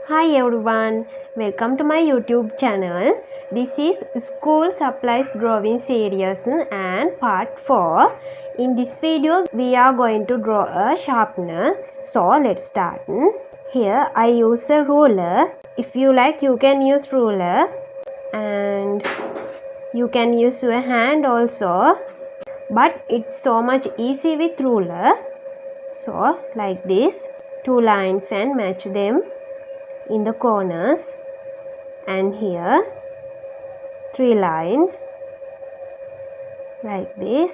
Hi everyone, welcome to my YouTube channel. This is School Supplies Drawing Series and part 4. In this video, we are going to draw a sharpener. So let's start. Here I use a ruler. If you like, you can use ruler and you can use your hand also. But it's so much easy with ruler. So like this, two lines and match them in the corners, and here three lines like this,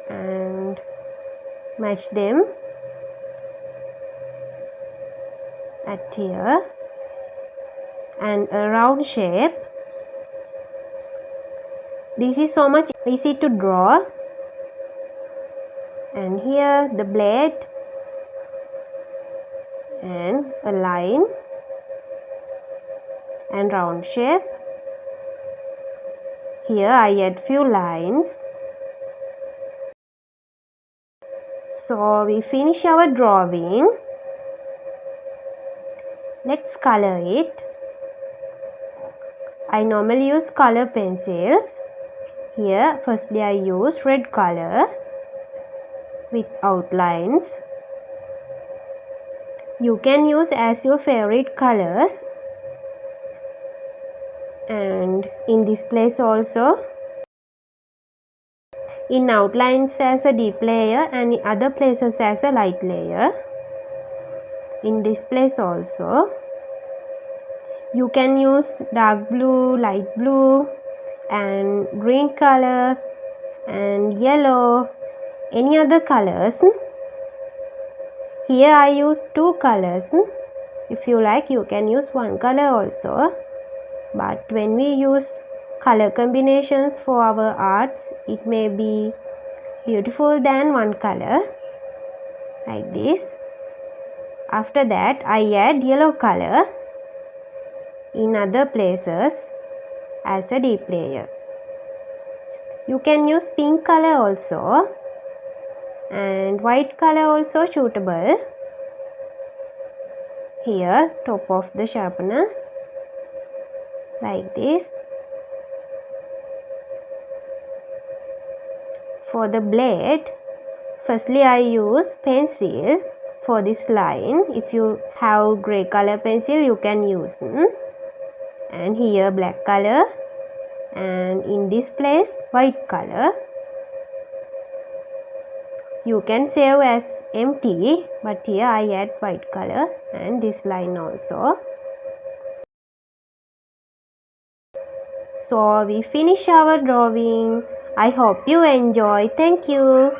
and match them at here, and a round shape. This is so much easy to draw. And here the blade and a line and round shape. Here I add few lines. So we finish our drawing. Let's color it. I normally use color pencils. Here firstly I use red color with outlines. You can use as your favorite colors, and in this place also, in outlines as a deep layer and in other places as a light layer. In this place also you can use dark blue, light blue and green color and yellow, any other colors. Here I use two colors. If you like, you can use one color also, but when we use color combinations for our arts, it may be beautiful than one color like this. After that I add yellow color in other places as a deep layer. You can use pink color also, and white color also suitable. Here top of the sharpener like this. For the blade, firstly I use pencil for this line. If you have gray color pencil, you can use. And here black color, and in this place white color. You can save as empty, but here I add white color and this line also. So we finish our drawing. I hope you enjoy. Thank you.